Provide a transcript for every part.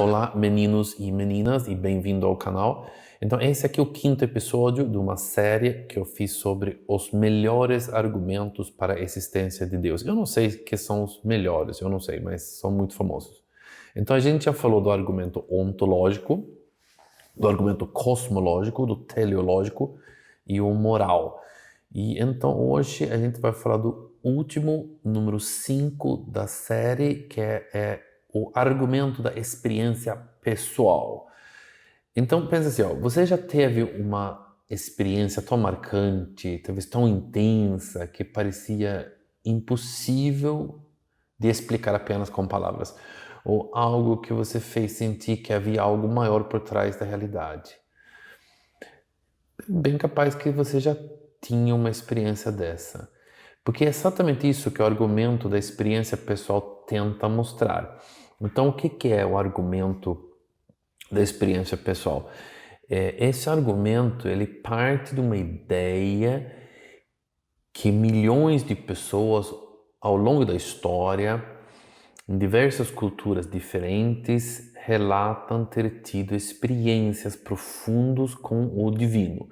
Olá, meninos e meninas, e bem-vindo ao canal. Então, esse aqui é o quinto episódio de uma série que eu fiz sobre os melhores argumentos para a existência de Deus. Eu não sei que são os melhores, eu não sei, mas são muito famosos. Então, a gente já falou do argumento ontológico, do argumento cosmológico, do teleológico e o moral. E então, hoje, a gente vai falar do último, número 5 da série, que é o argumento da experiência pessoal. Então, pensa assim, ó, você já teve uma experiência tão marcante, talvez tão intensa, que parecia impossível de explicar apenas com palavras? Ou algo que você fez sentir que havia algo maior por trás da realidade? Bem capaz que você já tinha uma experiência dessa. Porque é exatamente isso que o argumento da experiência pessoal tenta mostrar. Então, o que é o argumento da experiência pessoal? Esse argumento ele parte de uma ideia que milhões de pessoas ao longo da história, em diversas culturas diferentes, relatam ter tido experiências profundas com o divino.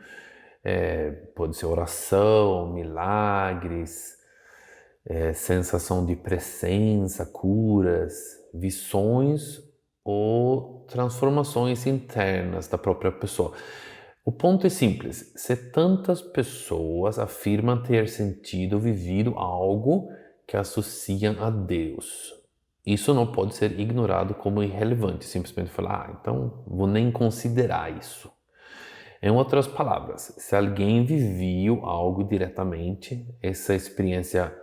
Pode ser oração, milagres, sensação de presença, curas, visões ou transformações internas da própria pessoa. O ponto é simples: se tantas pessoas afirmam ter sentido, vivido algo que associam a Deus, isso não pode ser ignorado como irrelevante, simplesmente falar, então vou nem considerar isso. Em outras palavras, se alguém viveu algo diretamente, essa experiência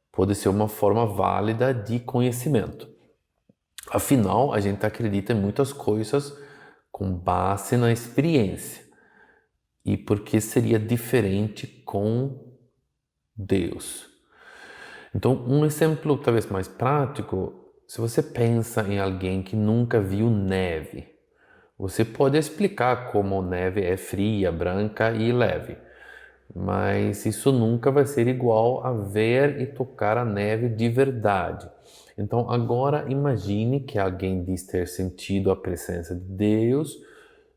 pode ser uma forma válida de conhecimento. Afinal, a gente acredita em muitas coisas com base na experiência. E por que seria diferente com Deus? Então, um exemplo talvez mais prático, se você pensa em alguém que nunca viu neve, você pode explicar como neve é fria, branca e leve, mas isso nunca vai ser igual a ver e tocar a neve de verdade. Então, agora imagine que alguém diz ter sentido a presença de Deus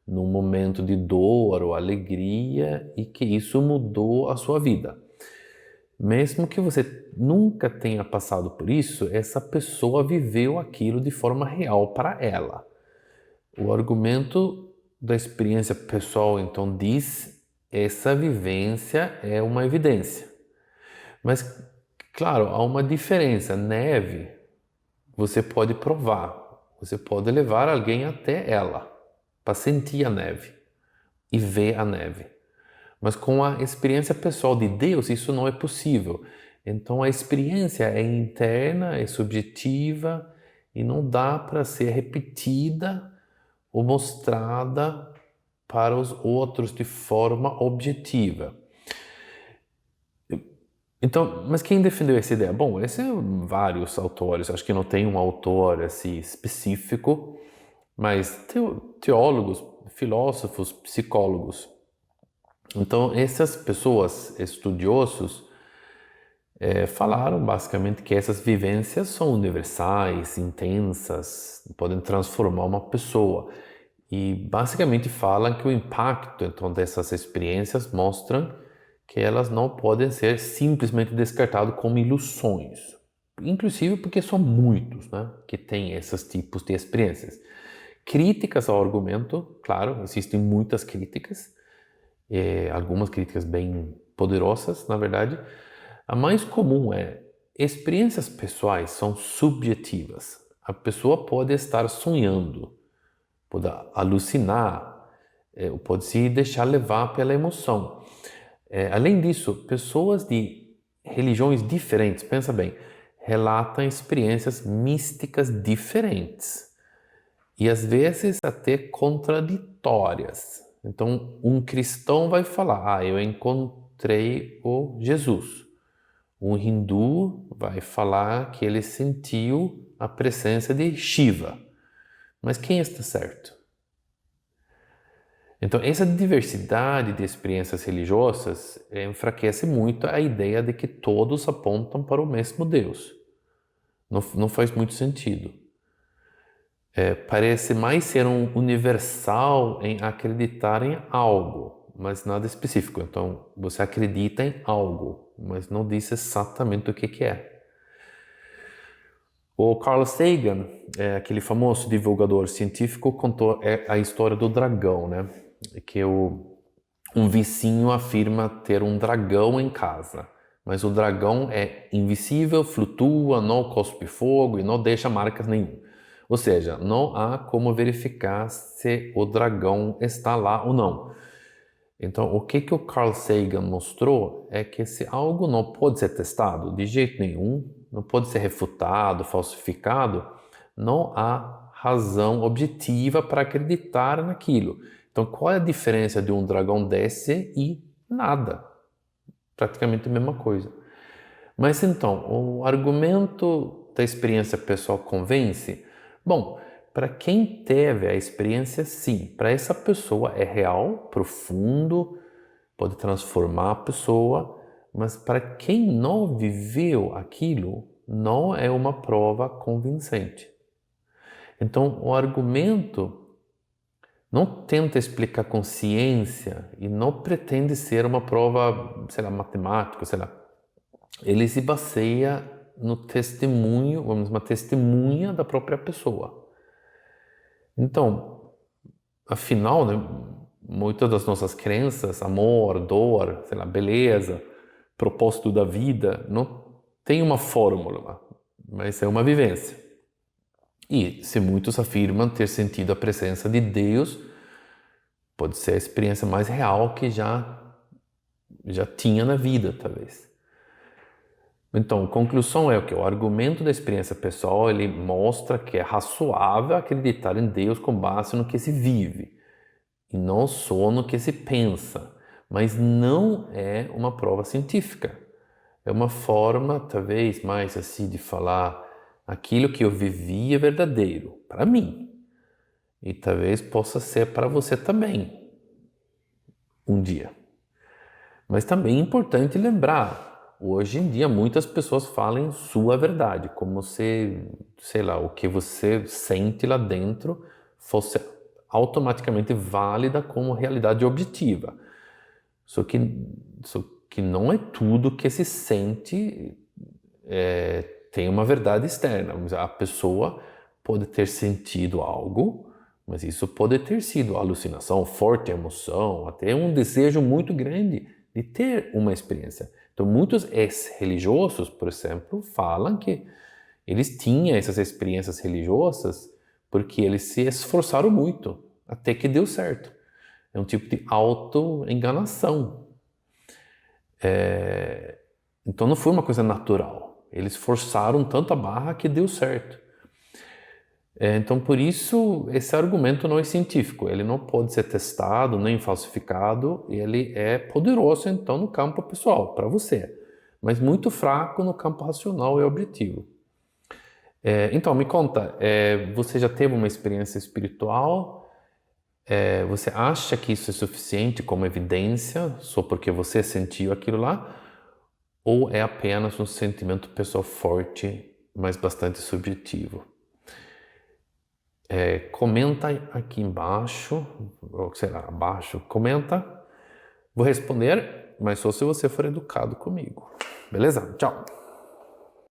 num momento de dor ou alegria e que isso mudou a sua vida. Mesmo que você nunca tenha passado por isso, essa pessoa viveu aquilo de forma real para ela. O argumento da experiência pessoal, então, diz essa vivência é uma evidência. Mas, claro, há uma diferença. Neve, você pode provar, você pode levar alguém até ela para sentir a neve e ver a neve. Mas com a experiência pessoal de Deus, isso não é possível. Então a experiência é interna, é subjetiva e não dá para ser repetida ou mostrada para os outros de forma objetiva. Então, mas quem defendeu essa ideia? Bom, esse é vários autores, acho que não tem um autor assim específico, mas teólogos, filósofos, psicólogos. Então, essas pessoas, estudiosos, falaram basicamente que essas vivências são universais, intensas, podem transformar uma pessoa. E basicamente falam que o impacto então, dessas experiências mostram que elas não podem ser simplesmente descartadas como ilusões. Inclusive porque são muitos, né, que têm esses tipos de experiências. Críticas ao argumento, claro, existem muitas críticas, algumas críticas bem poderosas, na verdade. A mais comum é: experiências pessoais são subjetivas. A pessoa pode estar sonhando, pode alucinar, pode se deixar levar pela emoção. Além disso, pessoas de religiões diferentes, pensa bem, relatam experiências místicas diferentes e às vezes até contraditórias. Então, um cristão vai falar: eu encontrei o Jesus. Um hindu vai falar que ele sentiu a presença de Shiva. Mas quem está certo? Então, essa diversidade de experiências religiosas enfraquece muito a ideia de que todos apontam para o mesmo Deus. Não faz muito sentido. parece mais ser um universal em acreditar em algo, mas nada específico. Então, você acredita em algo, mas não diz exatamente o que é. O Carl Sagan, aquele famoso divulgador científico, contou a história do dragão, né? Que um vizinho afirma ter um dragão em casa, mas o dragão é invisível, flutua, não cospe fogo e não deixa marcas nenhuma. Ou seja, não há como verificar se o dragão está lá ou não. Então, o que o Carl Sagan mostrou é que se algo não pode ser testado de jeito nenhum, não pode ser refutado, falsificado, não há razão objetiva para acreditar naquilo. Então, qual é a diferença de um dragão desse e nada? Praticamente a mesma coisa. Mas então, o argumento da experiência pessoal convence? Bom, para quem teve a experiência, sim. Para essa pessoa é real, profundo, pode transformar a pessoa, mas para quem não viveu aquilo, não é uma prova convincente. Então, o argumento não tenta explicar com ciência e não pretende ser uma prova, sei lá, matemática, sei lá. Ele se baseia no testemunho, vamos dizer, uma testemunha da própria pessoa. Então, afinal, né, muitas das nossas crenças, amor, dor, sei lá, beleza, propósito da vida, não tem uma fórmula, mas é uma vivência. E se muitos afirmam ter sentido a presença de Deus, pode ser a experiência mais real que já tinha na vida, talvez. Então, a conclusão é o que? O argumento da experiência pessoal, ele mostra que é razoável acreditar em Deus com base no que se vive, e não só no que se pensa, mas não é uma prova científica. É uma forma, talvez, mais assim, de falar aquilo que eu vivi é verdadeiro, para mim. E talvez possa ser para você também, um dia. Mas também é importante lembrar, hoje em dia muitas pessoas falam sua verdade, como se, sei lá, o que você sente lá dentro fosse automaticamente válida como realidade objetiva. Só que não é tudo que se sente tem uma verdade externa. A pessoa pode ter sentido algo, mas isso pode ter sido alucinação, forte emoção, até um desejo muito grande de ter uma experiência. Então, muitos ex-religiosos, por exemplo, falam que eles tinham essas experiências religiosas porque eles se esforçaram muito, até que deu certo. É um tipo de auto-enganação. Então, não foi uma coisa natural. Eles forçaram tanto a barra que deu certo. Então, por isso, esse argumento não é científico. Ele não pode ser testado, nem falsificado. Ele é poderoso, então, no campo pessoal, para você. Mas muito fraco no campo racional e objetivo. Então, me conta, você já teve uma experiência espiritual? Você acha que isso é suficiente como evidência, só porque você sentiu aquilo lá? Ou é apenas um sentimento pessoal forte, mas bastante subjetivo? Comenta aqui embaixo, ou sei lá, abaixo, comenta. Vou responder, mas só se você for educado comigo. Beleza? Tchau!